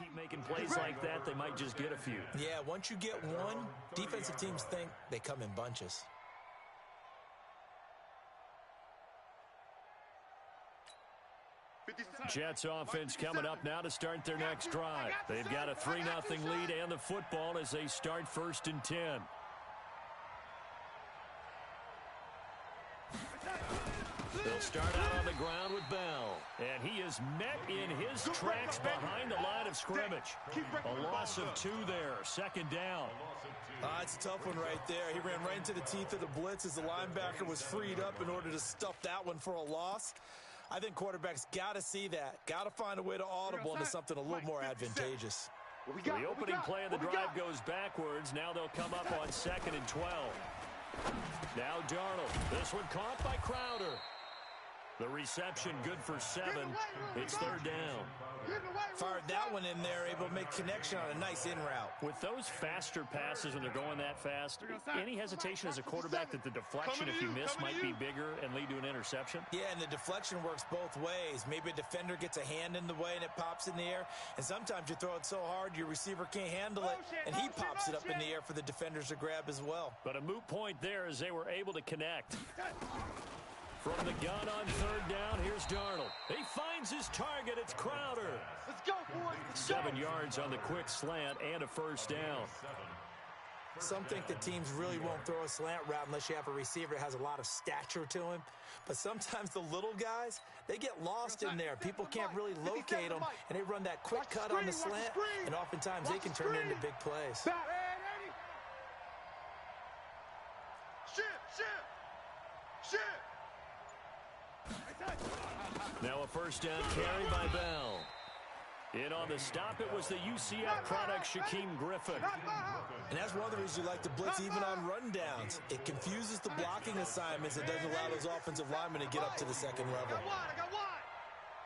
keep making plays like that, they might just get a few. Yeah, once you get one, defensive teams think they come in bunches. Jets offense coming up now to start their next drive. They've got a 3-0 lead and the football as they start 1st and 10. They'll start out on the ground with Bell. And he is met in his tracks behind the line of scrimmage. A loss of 2 there. 2nd down. It's a tough one right there. He ran right into the teeth of the blitz as the linebacker was freed up in order to stuff that one for a loss. I think quarterbacks got to see that. Got to find a way to audible into something a little more advantageous. The opening play of the drive goes backwards. Now they'll come up on 2nd and 12. Now Darnold. This one caught by Crowder. The reception good for 7. It's 3rd down. Fired that one in there, able to make connection on a nice in route. With those faster passes when they're going that fast, any hesitation as a quarterback that the deflection, if you miss, might be bigger and lead to an interception? Yeah, and the deflection works both ways. Maybe a defender gets a hand in the way and it pops in the air. And sometimes you throw it so hard your receiver can't handle it, and he pops it up in the air for the defenders to grab as well. But a moot point there as they were able to connect. From the gun on 3rd down, here's Darnold. He finds his target. It's Crowder. Let's go, boys. 7 yards on the quick slant and a 1st down. Some think that teams really won't throw a slant route unless you have a receiver that has a lot of stature to him. But sometimes the little guys, they get lost in there. People can't really locate them, and they run that quick cut on the slant, and oftentimes they can turn it into big plays. Now a 1st down carry by Bell. In on the stop, it was the UCF product, Shaquem Griffin. And that's one of the reasons you like to blitz even on rundowns. It confuses the blocking assignments. It doesn't allow those offensive linemen to get up to the 2nd level. I got one.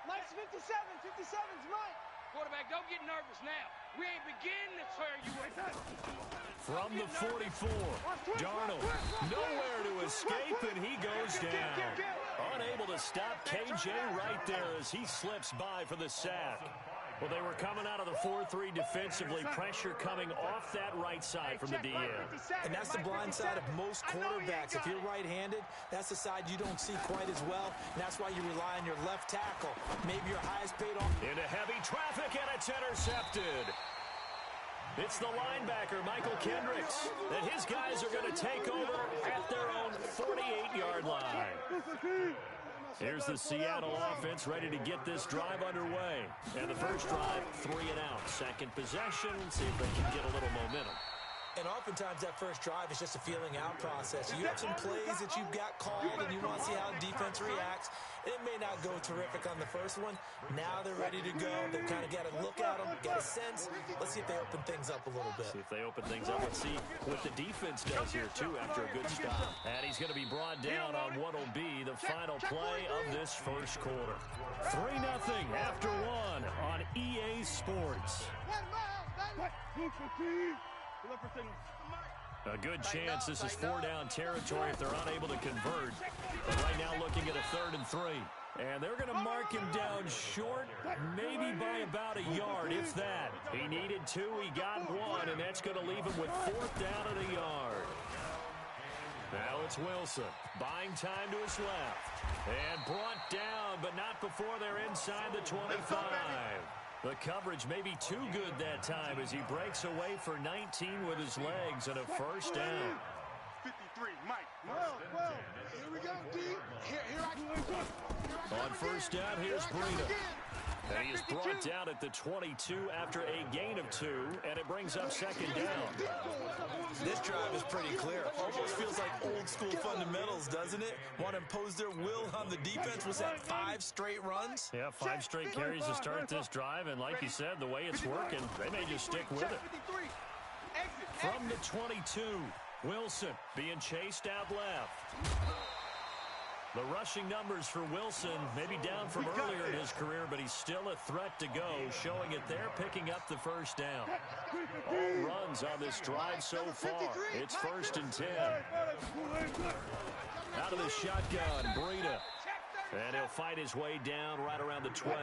Mike's 57. 57's Mike. Quarterback, don't get nervous now. We ain't beginning to tear you away. From the 44, Darnold nowhere to escape, and he goes down. Unable to stop KJ right there as he slips by for the sack. Well, they were coming out of the 4-3 defensively. Pressure coming off that right side from the DN. And that's the blind side of most quarterbacks. If you're right-handed, that's the side you don't see quite as well. And that's why you rely on your left tackle. Maybe your highest paid off. Into heavy traffic, and it's intercepted. It's the linebacker, Michael Kendricks, and his guys are going to take over at their own 48-yard line. Here's the Seattle offense ready to get this drive underway. And the first drive, 3 and out. 2nd possession, see if they can get a little momentum. And oftentimes that first drive is just a feeling out process. You have some plays that you've got called and you want to see how the defense reacts. It may not go terrific on the first one. Now they're ready to go. They've kind of got to look at them, get a sense. Let's see if they open things up a little bit. See if they open things up. Let's see what the defense does here, too, after a good stop. And he's going to be brought down on what will be the final play of this first quarter. 3-0 after 1 on EA Sports. A good chance this is 4-down territory if they're unable to convert. But right now looking at a 3rd and 3. And they're going to mark him down short, maybe by about a yard, if that. He needed 2, he got 1, and that's going to leave him with 4th down and a yard. Now it's Wilson, buying time to his left. And brought down, but not before they're inside the 25. The coverage may be too good that time as he breaks away for 19 with his legs and a 1st down. 53, Mike. Well, here we go, D. Here I go. On 1st down, here's Breida. And he is brought down at the 22 after a gain of 2, and it brings up 2nd down. This drive is pretty clear. Almost feels like old school fundamentals, doesn't it? Want to impose their will on the defense. Was that 5 straight runs? Yeah, 5 straight carries to start this drive, and like you said, the way it's working, they may just stick with it. From the 22, Wilson being chased out left. The rushing numbers for Wilson may be down from earlier in his career, but he's still a threat to go, showing it there, picking up the 1st down. All runs on this drive so far. It's 1st and 10. Out of the shotgun, Breida. And he'll fight his way down right around the 12.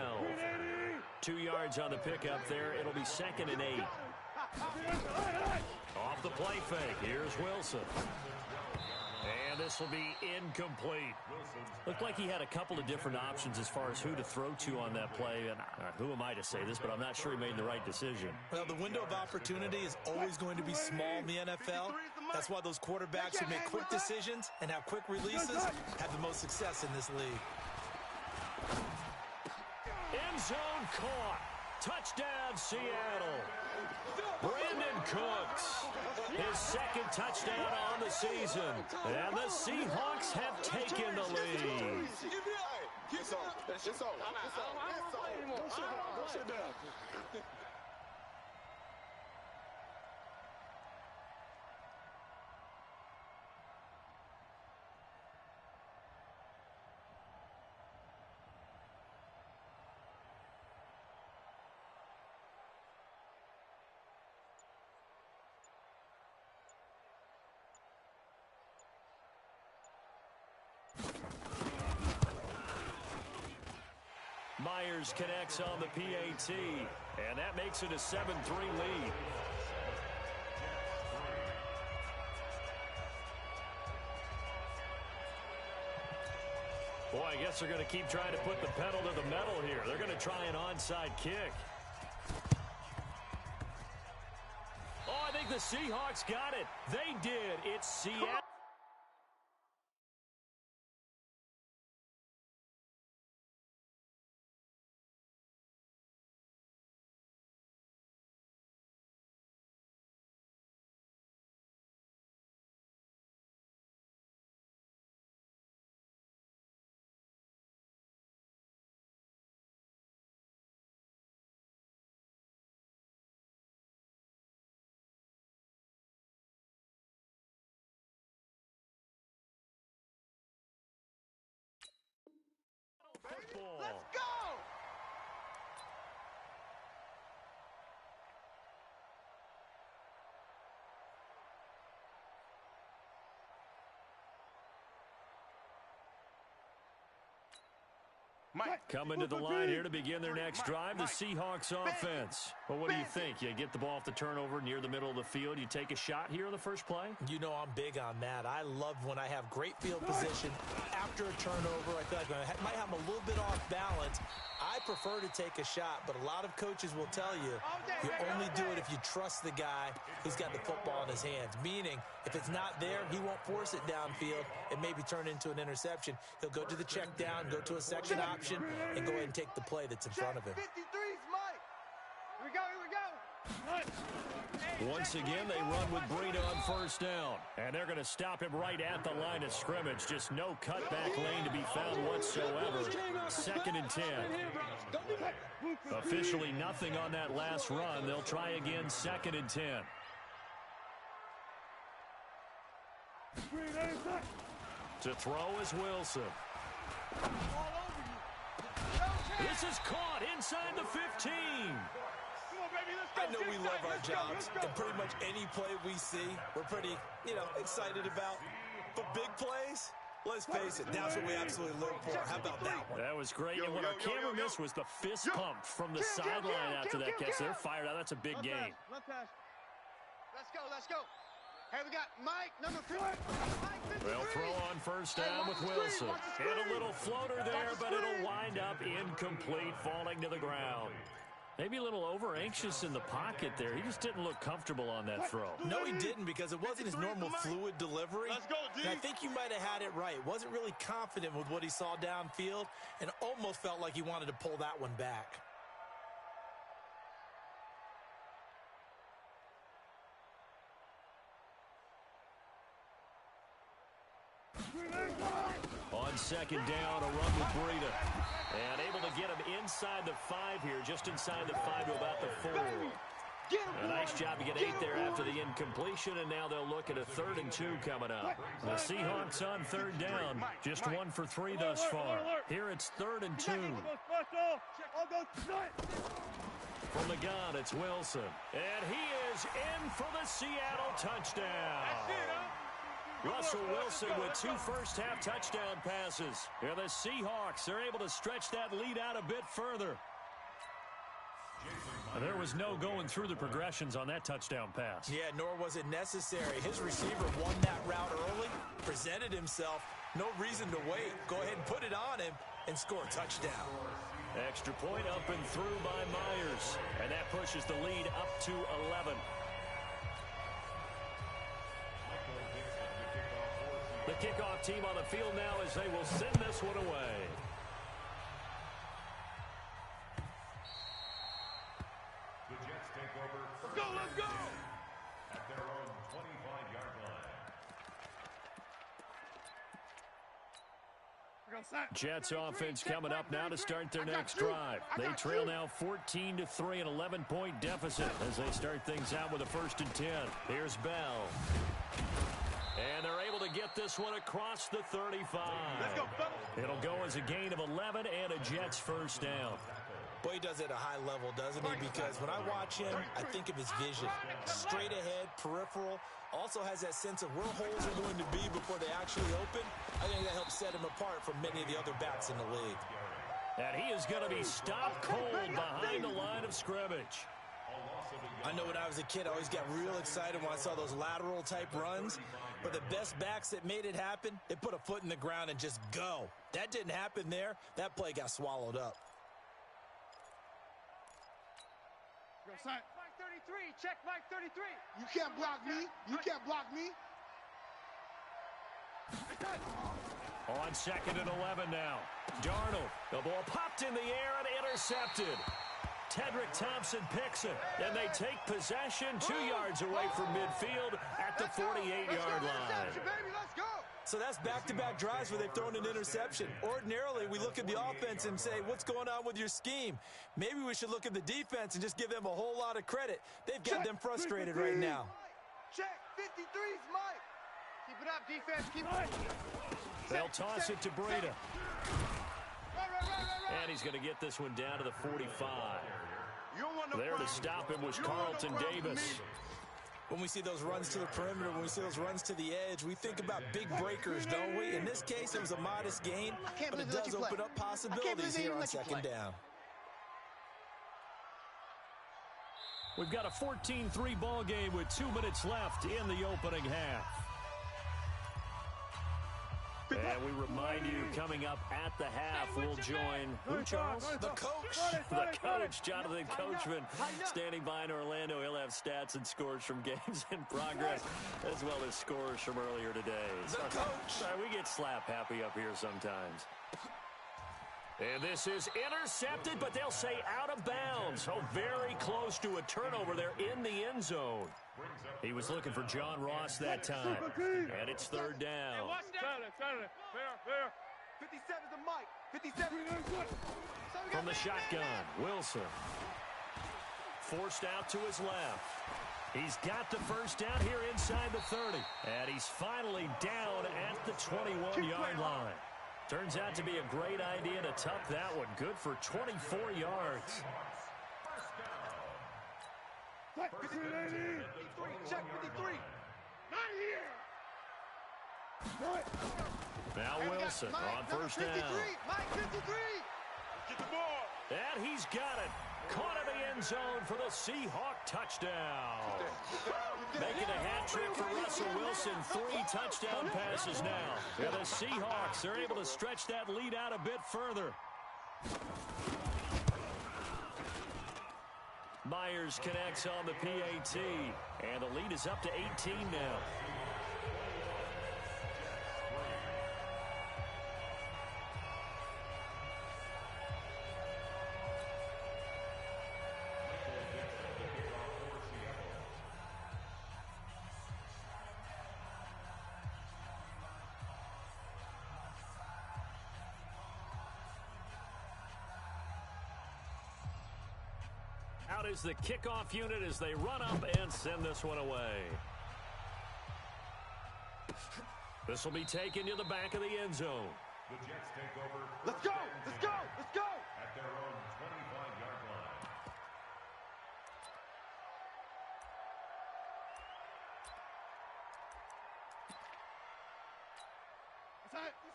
2 yards on the pickup there. It'll be 2nd and 8. Off the play fake. Here's Wilson. And this will be incomplete. Looked like he had a couple of different options as far as who to throw to on that play. And who am I to say this, but I'm not sure he made the right decision. Well, the window of opportunity is always going to be small in the NFL. That's why those quarterbacks who make quick decisions and have quick releases have the most success in this league. End zone caught. Touchdown, Seattle. Brandon Cooks, his 2nd touchdown on the season. And the Seahawks have taken the lead. It's on. Go sit down. Myers connects on the PAT, and that makes it a 7-3 lead. Boy, I guess they're going to keep trying to put the pedal to the metal here. They're going to try an onside kick. Oh, I think the Seahawks got it. They did. It's Seattle. Football. Let's go! Mike. Coming to the line here to begin their next drive, the Seahawks offense. Well, what do you think? You get the ball off the turnover near the middle of the field. You take a shot here on the first play? You know I'm big on that. I love when I have great field position after a turnover. I feel like I might have a little bit off balance. I prefer to take a shot, but a lot of coaches will tell you you only do it if you trust the guy who's got the football in his hands. Meaning, if it's not there, he won't force it downfield and maybe turn into an interception. He'll go to the check down, go to a second option, and go ahead and take the play that's in front of him. 53's Mike. Here we go. Once again, they run with Breida on first down. And they're going to stop him right at the line of scrimmage. Just no cutback lane to be found whatsoever. 2nd and 10. Officially nothing on that last run. They'll try again, 2nd and 10. To throw is Wilson. This is caught inside the 15. I know we love our jobs, and pretty much any play we see, we're pretty, excited about. But big plays, let's face it, that's what we absolutely live for. How about that one? That was great. And what our camera missed was the fist pump from the sideline after that catch. They're fired out. That's a big game. Let's go. Hey, we got Mike, number 3. Mike, They'll throw on first down with Wilson. And a little floater there, but it'll wind up incomplete, falling to the ground. Maybe a little over-anxious in the pocket there. He just didn't look comfortable on that throw. No, he didn't, because it wasn't his normal fluid delivery. And I think you might have had it right. Wasn't really confident with what he saw downfield and almost felt like he wanted to pull that one back. On second down, a run with Breida. And able to get him inside the 5 here, just inside the 5 to about the 4. A nice job to get 8 there after the incompletion, and now they'll look at a 3rd and 2 coming up. The Seahawks on 3rd down, just 1 for 3 thus far. Here it's 3rd and 2. From the gun, it's Wilson. And he is in for the Seattle touchdown. Russell Wilson with 2 first-half touchdown passes. And the Seahawks are able to stretch that lead out a bit further. There was no going through the progressions on that touchdown pass. Yeah, nor was it necessary. His receiver won that route early, presented himself, no reason to wait. Go ahead and put it on him and score a touchdown. Extra point up and through by Myers. And that pushes the lead up to 11. The kickoff team on the field now as they will send this one away. The Jets take over. Let's go, let's go! At their own 25-yard line. Jets offense coming up now to start their next drive. They trail now 14-3, an 11-point deficit as they start things out with a 1st and 10. Here's Bell. And they're able to get this one across the 35. Let's go, fellas. It'll go as a gain of 11 and a Jets 1st down. Boy, he does it at a high level, doesn't he? Because when I watch him, I think of his vision. Straight ahead, peripheral. Also has that sense of where holes are going to be before they actually open. I think that helps set him apart from many of the other backs in the league. And he is going to be stopped cold behind the line of scrimmage. I know when I was a kid, I always got real excited when I saw those lateral-type runs. But the best backs that made it happen, they put a foot in the ground and just go. That didn't happen there. That play got swallowed up. Mike 33, check Mike 33. You can't block me. You can't block me. On 2nd and 11 now. Darnold. The ball popped in the air and intercepted. Tedrick Thompson picks it, and they take possession 2 yards away from midfield at the 48-yard line. Let's go. So that's back-to-back drives where they've thrown an interception. Ordinarily, we look at the offense and say, what's going on with your scheme? Maybe we should look at the defense and just give them a whole lot of credit. They've got them frustrated right now. Check 53's Mike. Keep it up, defense. Keep it. They'll toss it to Breida. Right. And he's going to get this one down to the 45. You don't want no There to problems. stop him was You don't want no Carlton problems with Davis. me. When we see those runs to the perimeter, when we see those runs to the edge, we think about big breakers, don't we? In this case, it was a modest gain, but it does open up possibilities here on 2nd down. We've got a 14-3 ball game with 2 minutes left in the opening half. And we remind you, coming up at the half, we'll join who, Charles? The coach. The coach, Jonathan Coachman, standing by in Orlando. He'll have stats and scores from games in progress, as well as scores from earlier today. The coach. Sorry, we get slap happy up here sometimes. And this is intercepted, but they'll say out of bounds. Oh, very close to a turnover there in the end zone. He was looking for John Ross that time. And it's 3rd down. Fair. 57's the Mike. 57. From the shotgun, Wilson. Forced out to his left. He's got the 1st down here inside the 30. And he's finally down at the 21-yard line. Turns out to be a great idea to tuck that one. Good for 24 yards. 53. Check 53. Not here. Now Wilson on 1st down. Mike 53. Get the ball. And he's got it. Caught in the end zone for the Seahawk touchdown. Making a hat trick for Russell Wilson. 3 touchdown passes now. And the Seahawks are able to stretch that lead out a bit further. Myers connects on the PAT. And the lead is up to 18 now. Out is the kickoff unit as they run up and send this one away. This will be taken to the back of the end zone. The Jets take over. Let's go. At their own 25-yard line.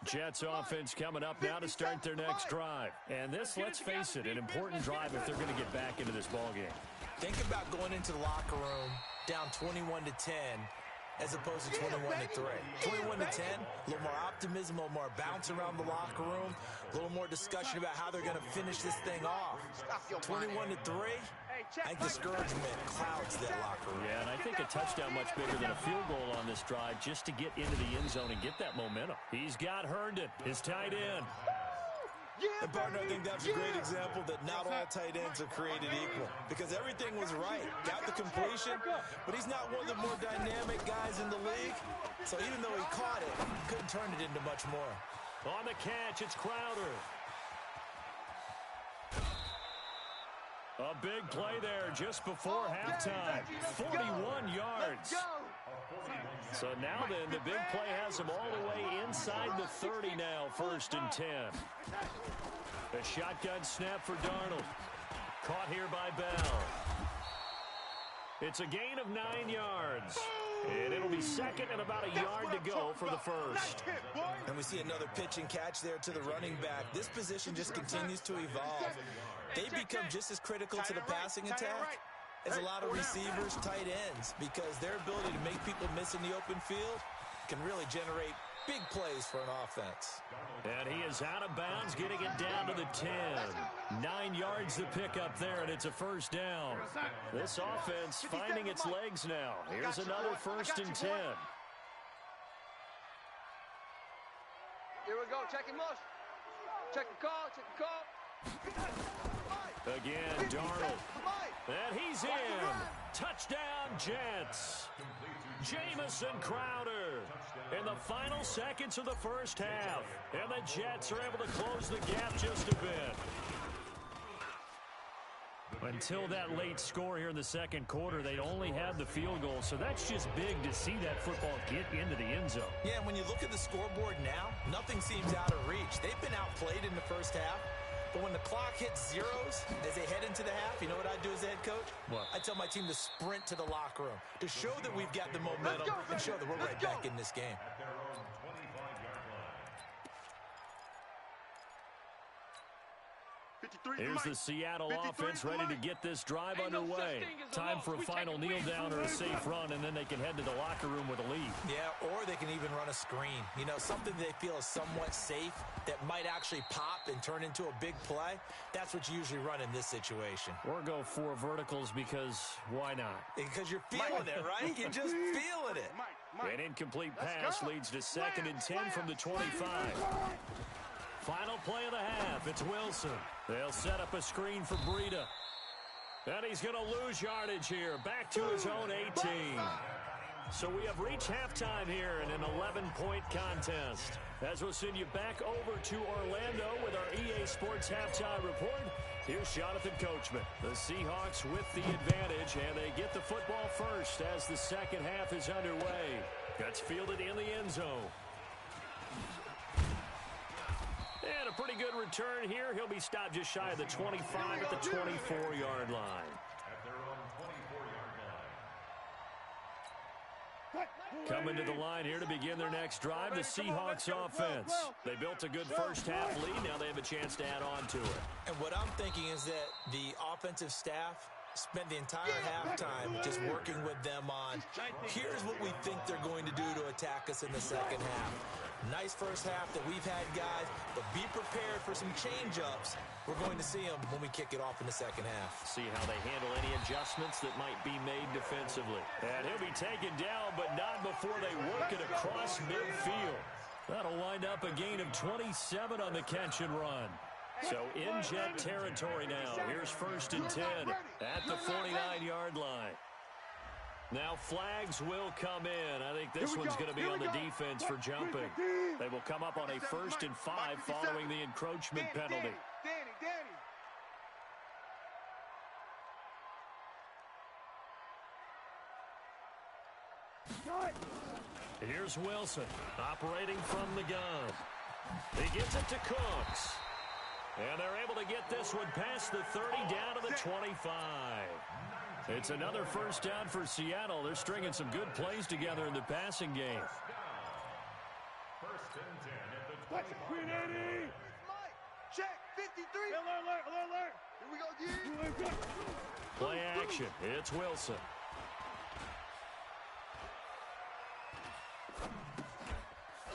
Jets offense coming up now to start their next drive. And this, let's face it, an important drive if they're going to get back into this ballgame. Think about going into the locker room down 21-10 as opposed to 21-3. 21-10, a little more optimism, a little more bounce around the locker room, a little more discussion about how they're going to finish this thing off. 21-3, I think discouragement clouds that locker room. Yeah, and I think a touchdown much bigger than a field goal on this drive just to get into the end zone and get that momentum. He's got Herndon, his tight end. And partner, I think that's a great example that not all tight ends are created equal because everything was right. Got the completion, but he's not one of the more dynamic guys in the league. So even though he caught it, couldn't turn it into much more. On the catch, it's Crowder. A big play there just before halftime. 41 yards. So now then, the big play has him all the way inside the 30 now, 1st and 10. A shotgun snap for Darnold. Caught here by Bell. It's a gain of 9 yards. And it'll be 2nd and about a yard to go for the first. And we see another pitch and catch there to the running back. This position just continues to evolve. They become just as critical to the passing attack as a lot of receivers, tight ends, because their ability to make people miss in the open field can really generate big plays for an offense. And he is out of bounds, getting it down to the 10. 9 yards to pick up there, and it's a first down. This offense finding its legs now. Here's another 1st and 10. Here we go. Check him motion. Check the call. Check the call. Again, Darnold. And he's in. Touchdown, Jets. Jamison Crowder in the final seconds of the first half. And the Jets are able to close the gap just a bit. Until that late score here in the second quarter, they only had the field goal. So that's just big to see that football get into the end zone. Yeah, when you look at the scoreboard now, nothing seems out of reach. They've been outplayed in the first half. But when the clock hits zeros as they head into the half, you know what I do as the head coach? What? I tell my team to sprint to the locker room to show that we've got the momentum and show that we're right back in this game. At their own 25-yard line. Here's the Seattle offense ready to get this drive underway. Time for a final kneel down or a safe run, and then they can head to the locker room with a lead. Yeah, or they can even run a screen. You know, something they feel is somewhat safe that might actually pop and turn into a big play. That's what you usually run in this situation. Or go 4 verticals because why not? Because you're feeling it, right? You're just feeling it. An incomplete pass leads to 2nd and 10 from the 25. Final play of the half. It's Wilson. They'll set up a screen for Breida. And he's going to lose yardage here. Back to his own 18. So we have reached halftime here in an 11-point contest. As we'll send you back over to Orlando with our EA Sports Halftime Report, here's Jonathan Coachman. The Seahawks with the advantage, and they get the football first as the second half is underway. That's fielded in the end zone. And a pretty good return here. He'll be stopped just shy of the 25 at the 24-yard line. At their own 24-yard line. Coming to the line here to begin their next drive, the Seahawks offense. They built a good first half lead. Now they have a chance to add on to it. And what I'm thinking is that the offensive staff spent the entire halftime just working with them on, here's what we think they're going to do to attack us in the second half. Nice first half that we've had, guys, but be prepared for some change-ups. We're going to see them when we kick it off in the second half. See how they handle any adjustments that might be made defensively. And he'll be taken down, but not before they work it across midfield. That'll wind up a gain of 27 on the catch and run. So in Jet territory now. Here's 1st and 10 at the 49-yard line. Now flags will come in. I think this one's going to be on the defense for jumping. They will come up on a 1st and 5 following the encroachment penalty. Here's Wilson operating from the gun. He gets it to Cooks. And they're able to get this one past the 30 down to the 25. It's another first down for Seattle. They're stringing some good plays together in the passing game. 1st and 10. Check 53. Alert. Here we go, G. Play action. It's Wilson.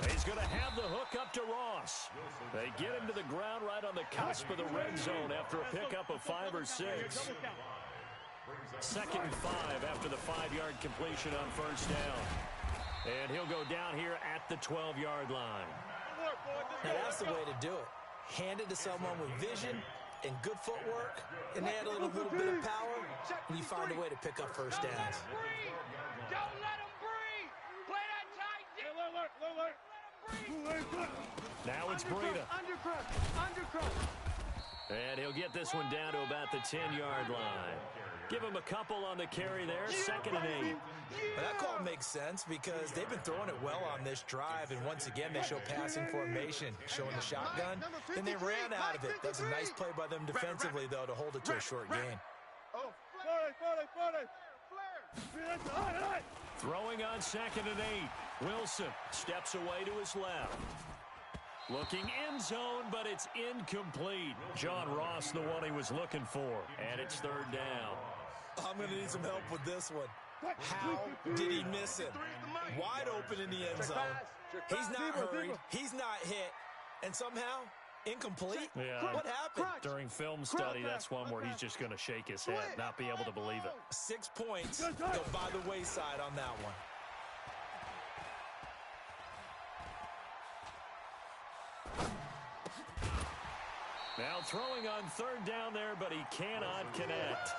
He's going to have the hook up to Ross. They get him to the ground right on the cusp of the red zone after a pickup of 5 or 6. Second and 5 after the 5-yard completion on first down. And he'll go down here at the 12-yard line. Now that's the way to do it. Hand it to someone with vision and good footwork, and add a little bit of power, and you find a way to pick up first downs. Don't let him breathe. Play that tight. Now it's Breida. Undercrush. And he'll get this one down to about the 10-yard line. Give him a couple on the carry there, 2nd and 8. But that call makes sense because they've been throwing it well on this drive, and once again they show passing formation, showing the shotgun, and they ran out of it. That's a nice play by them defensively, though, to hold it to a short gain. Throwing on 2nd and 8. Wilson steps away to his left. Looking end zone, but it's incomplete. John Ross, the one he was looking for. And it's 3rd down. I'm going to need some help with this one. How did he miss it? Wide open in the end zone. He's not hurried. He's not hit. And somehow, incomplete? Yeah. What happened? During film study, that's one where he's just going to shake his head, not be able to believe it. 6 points go by the wayside on that one. Now throwing on 3rd down there, but he cannot connect.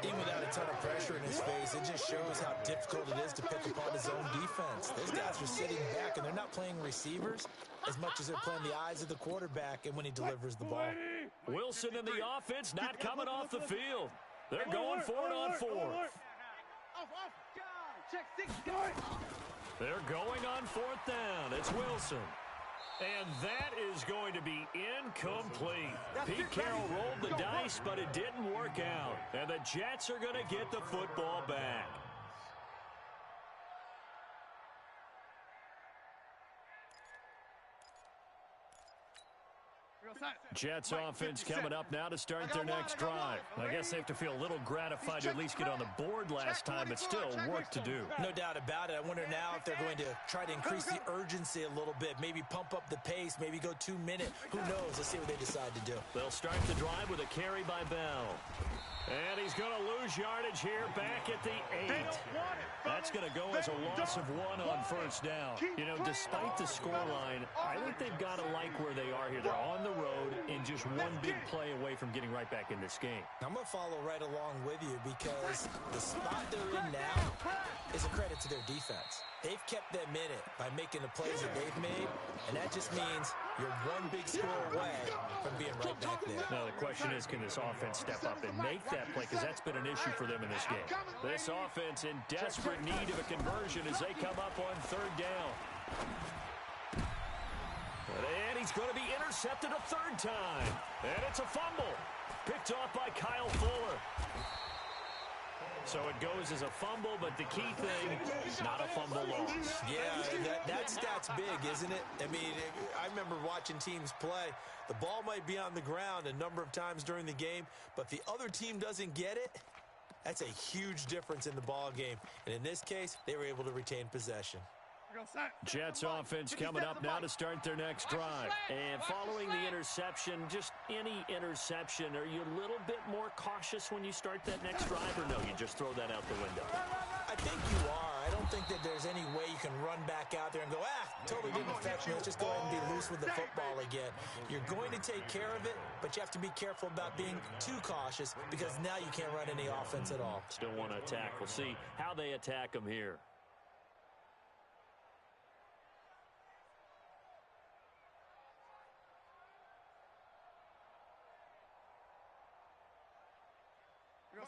Even without a ton of pressure in his face, it just shows how difficult it is to pick apart his own defense. Those guys are sitting back, and they're not playing receivers as much as they're playing the eyes of the quarterback and when he delivers the ball. Wilson and the offense not coming off the field. They're going for it on 4th. Check 6. They're going on 4th down. It's Wilson. And that is going to be incomplete. Pete Carroll rolled the dice, but it didn't work out. And the Jets are going to get the football back. Jets offense coming up now to start their next drive. I guess they have to feel a little gratified to at least get on the board last time, but still work to do. No doubt about it. I wonder now if they're going to try to increase the urgency a little bit, maybe pump up the pace, maybe go 2 minute. Who knows? Let's see what they decide to do. They'll start the drive with a carry by Bell. And he's going to lose yardage here back at the 8. That's going to go as a loss of 1 on first down. You know, despite the scoreline, I think they've got to like where they are here. They're on the road and just one big play away from getting right back in this game. I'm going to follow right along with you because the spot they're in now is a credit to their defense. They've kept them in it by making the plays that they've made, and that just means you're one big score away from being right back there. Now, the question is, can this offense step up and make that play? Because that's been an issue for them in this game. This offense in desperate need of a conversion as they come up on 3rd down. And he's going to be intercepted a 3rd time. And it's a fumble. Picked off by Kyle Fuller. So it goes as a fumble, but the key thing, not a fumble loss. Yeah, that stat's big, isn't it? I mean, I remember watching teams play. The ball might be on the ground a number of times during the game, but if the other team doesn't get it, that's a huge difference in the ball game. And in this case, they were able to retain possession. Jets offense coming up now to start their next drive. And following the interception, just any interception, are you a little bit more cautious when you start that next drive, or no, you just throw that out the window? I think you are. I don't think that there's any way you can run back out there and go, totally didn't affect me. Let's just go ahead and be loose with the football again. You're going to take care of it, but you have to be careful about being too cautious because now you can't run any offense at all. Still want to attack. We'll see how they attack them here.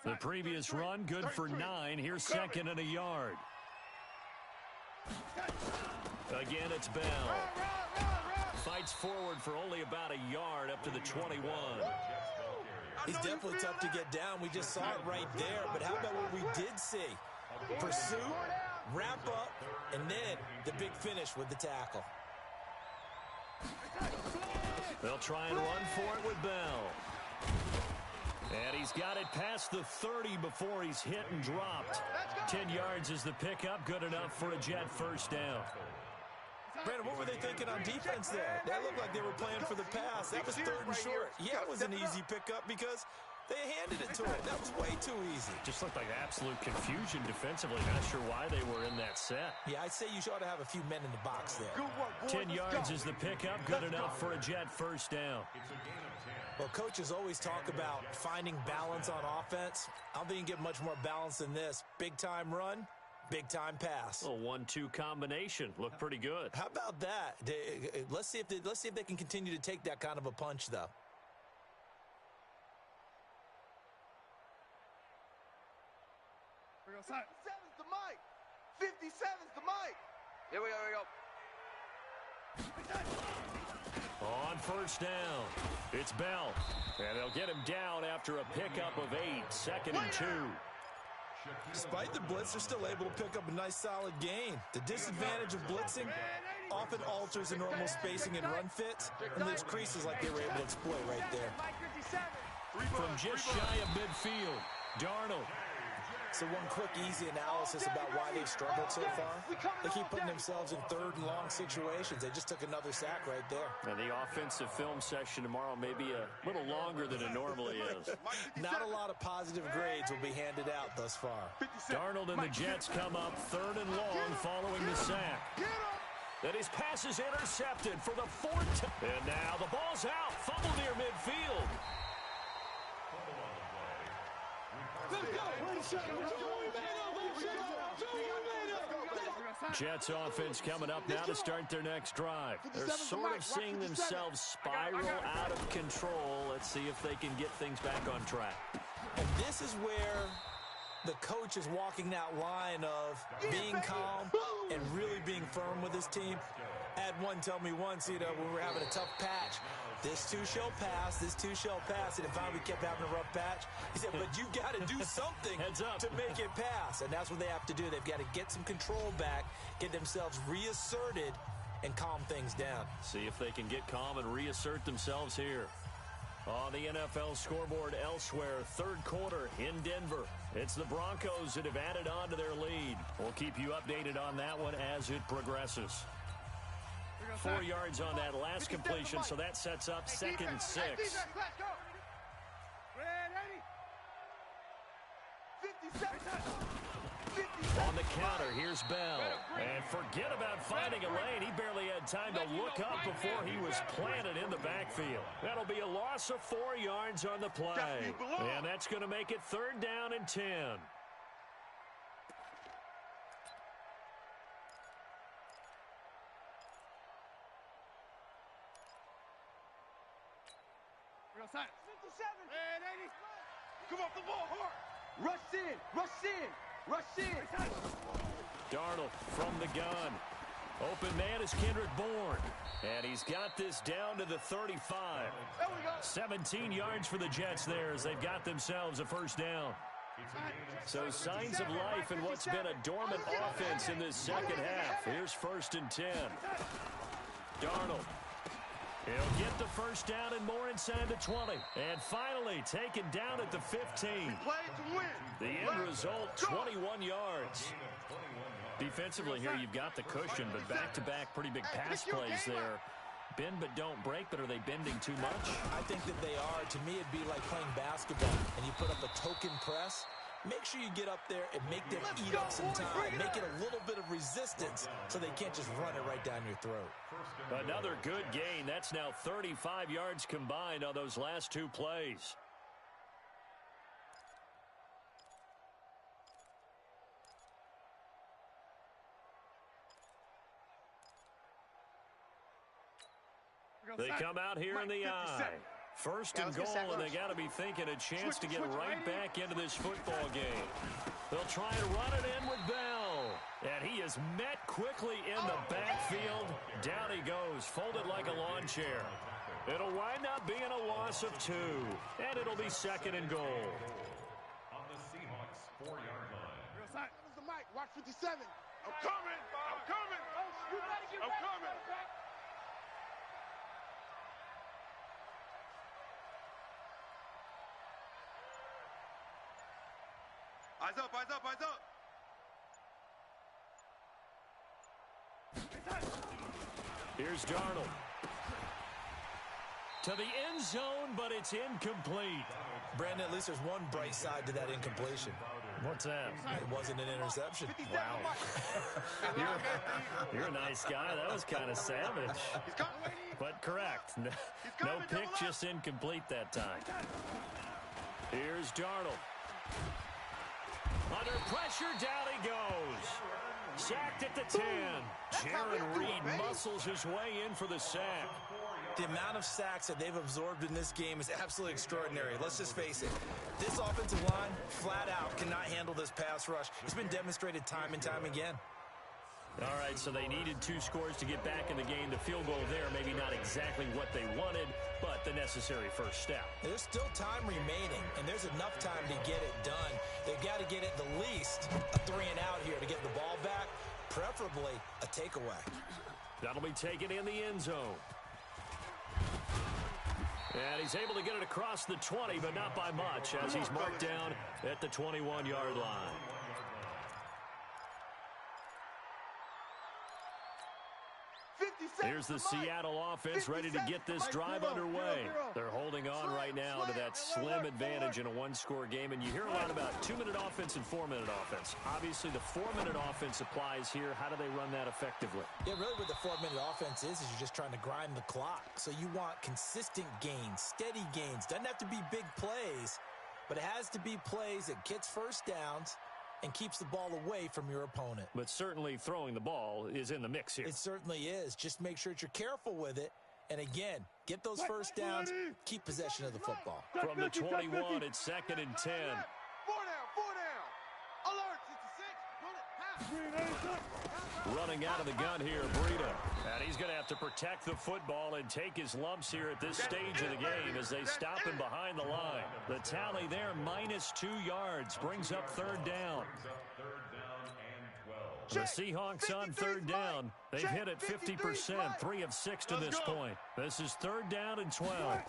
The previous run, good for 9. Here's 2nd and a yard. Again, it's Bell. Fights forward for only about a yard up to the 21. He's definitely tough to get down. We just saw it right there. But how about what we did see? Pursuit, wrap up, and then the big finish with the tackle. They'll try and run for it with Bell. And he's got it past the 30 before he's hit and dropped. 10 yards is the pickup. Good enough for a Jet first down. Brandon, what were they thinking on defense there? That looked like they were playing for the pass. That was 3rd and short. Yeah, it was an easy pickup because they handed it to him. That was way too easy. Just looked like absolute confusion defensively. Not sure why they were in that set. Yeah, I'd say you ought to have a few men in the box there. 10 yards is the pickup. Good enough for a Jet first down. Well, coaches always talk about finding balance on offense. I don't think you can get much more balance than this. Big-time run, big-time pass. A 1-2 combination. Looked pretty good. How about that? Let's see if they can continue to take that kind of a punch, though. Here we go, 57's the mic. 57's the mic. Here we go. On first down, it's Bell. And they'll get him down after a pickup of 8. 2nd and 2. Despite the blitz, they're still able to pick up a nice, solid gain. The disadvantage of blitzing often alters the normal spacing and run fits, and leaves creases like they were able to exploit right there. From just shy of midfield, Darnold. So one quick, easy analysis about why they've struggled so far. They keep putting themselves in 3rd and long situations. They just took another sack right there. And the offensive film session tomorrow may be a little longer than it normally is. Not a lot of positive grades will be handed out thus far. Darnold and the Jets come up 3rd and long following the sack. Then his pass is intercepted for the 4th time. And now the ball's out. Fumble near midfield. Jets offense coming up now to start their next drive. They're sort of seeing themselves spiral out of control. Let's see if they can get things back on track. And this is where the coach is walking that line of being calm and really being firm with his team. I had one tell me once, when we were having a tough patch, this too shall pass, this too shall pass. And if we kept having a rough patch, he said, but you got to do something to make it pass. And that's what they have to do. They've got to get some control back, get themselves reasserted, and calm things down. See if they can get calm and reassert themselves here. On the NFL scoreboard elsewhere, 3rd quarter in Denver. It's the Broncos that have added on to their lead. We'll keep you updated on that one as it progresses. 4 yards on that last completion, so that sets up 2nd and 6. On the counter, here's Bell. And forget about finding a lane. He barely had time to look up before he was planted in the backfield. That'll be a loss of 4 yards on the play. And that's going to make it 3rd down and 10. Come off the ball hard. Rush in, rush in, rush in. Darnold from the gun. Open man is Kendrick Bourne. And he's got this down to the 35. There we go. 17 yards for the Jets there as they've got themselves a first down. So signs of life in what's been a dormant offense in this second half. Here's 1st and 10. Darnold. He'll get the first down and more inside the 20. And finally taken down at the 15. The end result, 21 yards. Defensively here, you've got the cushion, but back-to-back pretty big pass plays there. Bend but don't break, but are they bending too much? I think that they are. To me, it'd be like playing basketball, and you put up a token press. Make sure you get up there and make them eat up some time. Make it a little bit of resistance so they can't just run it right down your throat. Another good gain. That's now 35 yards combined on those last 2 plays. They come out here in the eye. 1st and goal, and they got to be thinking a chance to get right back into this football game. They'll try and run it in with Bell. And he is met quickly in the backfield. Down he goes, folded like a lawn chair. It'll wind up being a loss of 2. And it'll be 2nd and goal. On the Seahawks 4-yard line. That was the mic. Watch 57. I'm coming. I'm coming. I'm coming. Eyes up, eyes up, eyes up. Here's Darnold. To the end zone, but it's incomplete. Brandon, at least there's one bright side to that incompletion. What's that? It wasn't an interception. Wow. You're a nice guy. That was kind of savage. But correct. No pick, just incomplete that time. Here's Darnold. Under pressure, down he goes. Sacked at the 10. Jaron Reed muscles his way in for the sack. The amount of sacks that they've absorbed in this game is absolutely extraordinary. Let's just face it. This offensive line, flat out, cannot handle this pass rush. It's been demonstrated time and time again. All right, so they needed 2 scores to get back in the game. The field goal there, maybe not exactly what they wanted, but the necessary first step. There's still time remaining, and there's enough time to get it done. They've got to get at the least a 3-and-out here to get the ball back, preferably a takeaway. That'll be taken in the end zone. And he's able to get it across the 20, but not by much, as he's marked down at the 21-yard line. Here's the Seattle offense ready to get this drive underway. They're holding on right now to that slim advantage in a 1-score game. And you hear a lot about 2-minute offense and 4-minute offense. Obviously, the 4-minute offense applies here. How do they run that effectively? Yeah, really what the 4-minute offense is you're just trying to grind the clock. So you want consistent gains, steady gains. Doesn't have to be big plays, but it has to be plays that gets first downs and keeps the ball away from your opponent. But certainly throwing the ball is in the mix here. It certainly is. Just make sure that you're careful with it. And again, get those first downs, keep possession of the football. From the 21, it's 2nd and 10. 4 down, 4 down. Alert, 66. Run it, pass. Running out of the gun here, Breida. And he's going to have to protect the football and take his lumps here at this stage of the game as they stop him behind the line. The tally there, -2 yards, brings up 3rd down. The Seahawks on 3rd down. They've hit it 50%, 3 of 6 to this point. This is 3rd down and 12.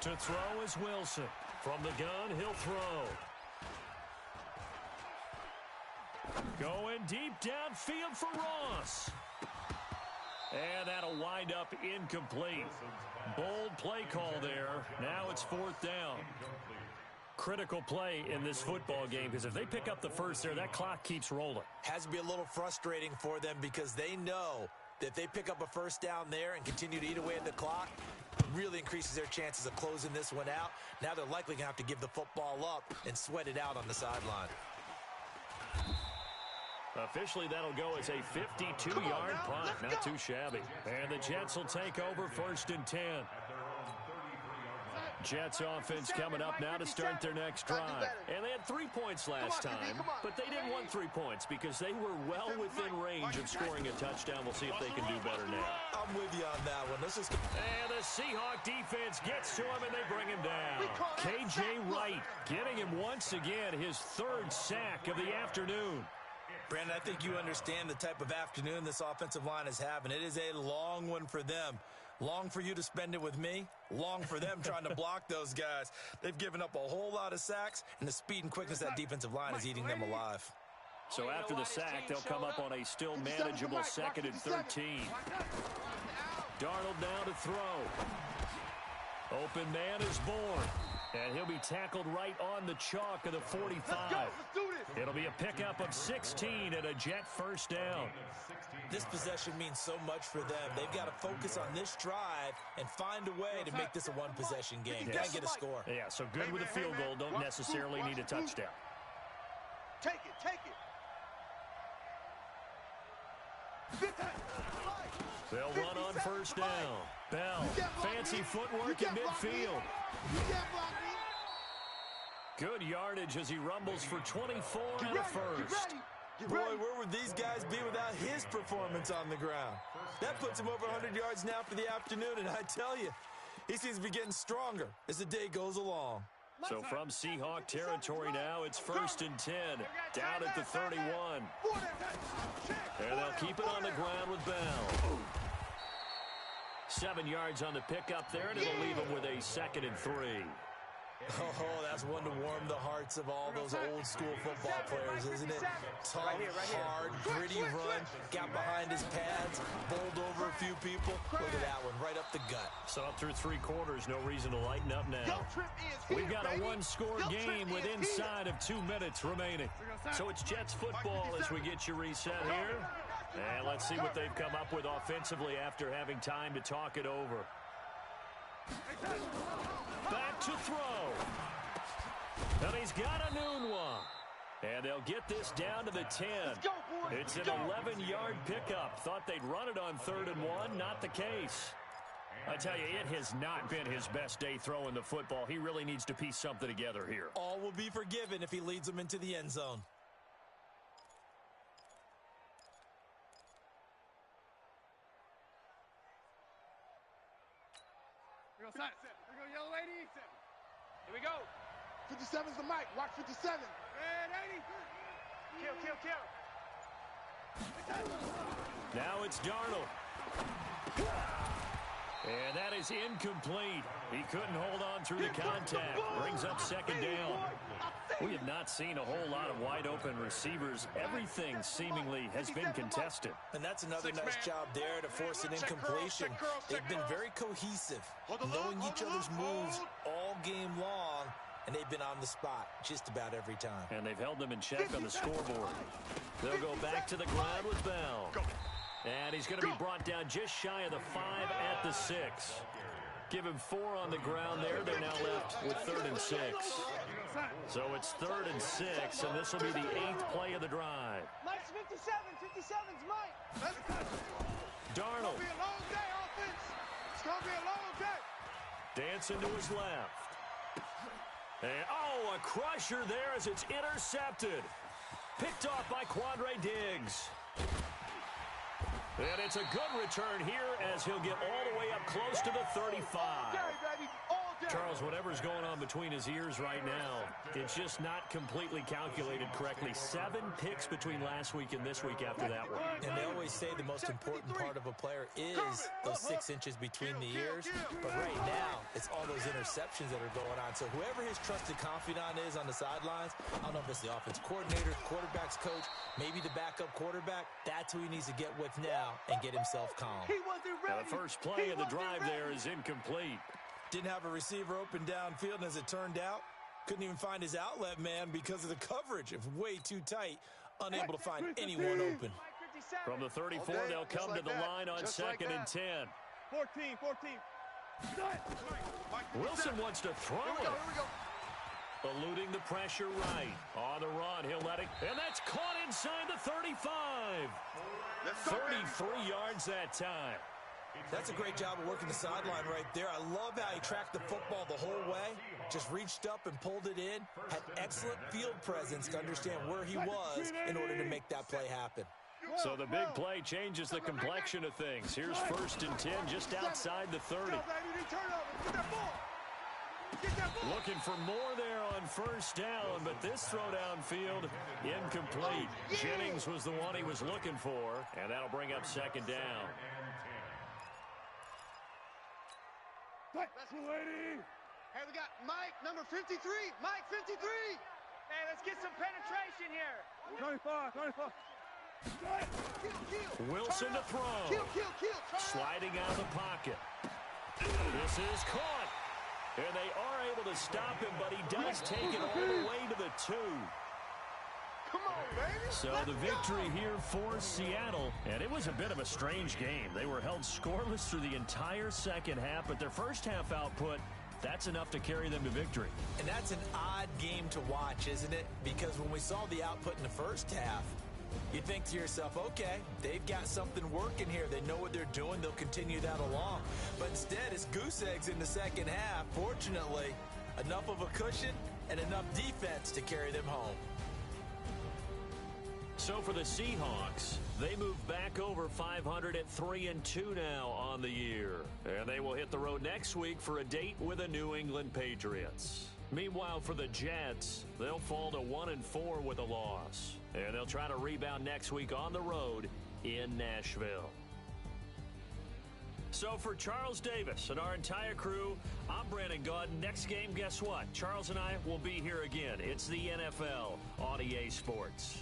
To throw is Wilson. From the gun, he'll throw. Going deep downfield for Ross. And that'll wind up incomplete. Bold play call there. Now it's 4th down. Critical play in this football game because if they pick up the first there, that clock keeps rolling. Has to be a little frustrating for them because they know that if they pick up a first down there and continue to eat away at the clock, it really increases their chances of closing this one out. Now they're likely going to have to give the football up and sweat it out on the sideline. Officially, that'll go as a 52-yard punt. Not too shabby. And the Jets will take over 1st and 10. Jets offense coming up now to start their next drive. And they had 3 points last time, but they didn't want 3 points because they were well within range of scoring a touchdown. We'll see if they can do better now. I'm with you on that one. Let's just... And the Seahawk defense gets to him, and they bring him down. K.J. Wright getting him once again his 3rd sack of the afternoon. Brandon, I think you understand the type of afternoon this offensive line is having. It is a long one for them. Long for you to spend it with me. Long for them trying to block those guys. They've given up a whole lot of sacks, and the speed and quickness of that defensive line is eating them alive. So after the sack, they'll come up on a still manageable 2nd and 13. Darnold now to throw. Open man is born. And he'll be tackled right on the chalk of the 45. It'll be a pickup of 16 and a Jet first down. This possession means so much for them. They've got to focus on this drive and find a way to make this a one-possession game. Got to get a score. Yeah, so good with a field goal. Don't necessarily need a touchdown. Take it, take it. They'll run on first down. Bell, fancy footwork in midfield. Good yardage as he rumbles for 24 and a first. Boy, where would these guys be without his performance on the ground? That puts him over 100 yards now for the afternoon, and I tell you, he seems to be getting stronger as the day goes along. So from Seahawk territory now, it's 1st and 10, down at the 31. And they'll keep it on the ground with Bell. 7 yards on the pickup there, and it'll leave him with a 2nd and 3. Oh, that's one to warm the hearts of all those old school football players, isn't it? Tough, hard, gritty run, got behind his pads, bowled over a few people. Look at that one, right up the gut. So up through 3 quarters, no reason to lighten up now. We've got a one-score game with inside of 2 minutes remaining. So it's Jets football as we get you reset here. And let's see what they've come up with offensively after having time to talk it over. Back to throw. And he's got a noon one. And they'll get this down to the 10. It's an 11-yard pickup. Thought they'd run it on 3rd and 1. Not the case. I tell you, it has not been his best day throwing the football. He really needs to piece something together here. All will be forgiven if he leads them into the end zone. Here we go, yellow lady. Here we go. 57's the mic. Watch 57. Red 80. Kill. Now it's Darnold. And that is incomplete. He couldn't hold on through the contact. Brings up 2nd down. We have not seen a whole lot of wide-open receivers. Everything seemingly has been contested. And that's another nice job there to force an incompletion. They've been very cohesive, knowing each other's moves all game long, and they've been on the spot just about every time. And they've held them in check on the scoreboard. They'll go back to the ground with Bell. And he's going to be brought down just shy of the 5 at the 6. Give him 4 on the ground there. They're now left with 3rd and 6. So it's 3rd and 6, and this will be the 8th play of the drive. Mike's 57. 57's Mike. Darnold. It's going to be a long day, offense. It's going to be a long day. Dancing to his left. And, oh, a crusher there as it's intercepted. Picked off by Quandre Diggs. And it's a good return here as he'll get all the way up close to the 35. All day, baby. All day. Charles, whatever's going on between his ears right now, it's just not completely calculated correctly. 7 picks between last week and this week after that one. And they always say the most important part of a player is those 6 inches between the ears. But right now, it's all those interceptions that are going on. So whoever his trusted confidant is on the sidelines, I don't know if it's the offense coordinator, the quarterback's coach, maybe the backup quarterback, that's who he needs to get with now and get himself calm. He wasn't ready. The first play of the drive there is incomplete. Didn't have a receiver open downfield, and as it turned out, couldn't even find his outlet man because of the coverage. It was way too tight, unable to find anyone open. From the 34, they'll come to the line on 2nd and 10. 14. Wilson wants to throw it. Eluding the pressure right. On the run, he'll let it. And that's caught inside the 35. 33 yards that time. That's a great job of working the sideline right there. I love how he tracked the football the whole way. Just reached up and pulled it in. Had excellent field presence to understand where he was in order to make that play happen. So the big play changes the complexion of things. Here's 1st and 10 just outside the 30. Looking for more there on 1st down, but this throw downfield incomplete. Jennings was the one he was looking for, and that'll bring up 2nd down. Hey, we got Mike, number 53. Mike, 53. Hey, let's get some penetration here. 25. Wilson to throw. Kill. Sliding out of the pocket. This is caught. And they are able to stop him, but he does take it all the way to the 2. Come on, baby. So the victory here for Seattle, and it was a bit of a strange game. They were held scoreless through the entire 2nd half, but their 1st half output, that's enough to carry them to victory. And that's an odd game to watch, isn't it? Because when we saw the output in the 1st half, you think to yourself, okay, they've got something working here. They know what they're doing. They'll continue that along. But instead, it's goose eggs in the 2nd half. Fortunately, enough of a cushion and enough defense to carry them home. So for the Seahawks, they move back over 500 at 3-2 now on the year. And they will hit the road next week for a date with the New England Patriots. Meanwhile, for the Jets, they'll fall to 1-4 with a loss. And they'll try to rebound next week on the road in Nashville. So for Charles Davis and our entire crew, I'm Brandon Gaudin. Next game, guess what? Charles and I will be here again. It's the NFL on EA Sports.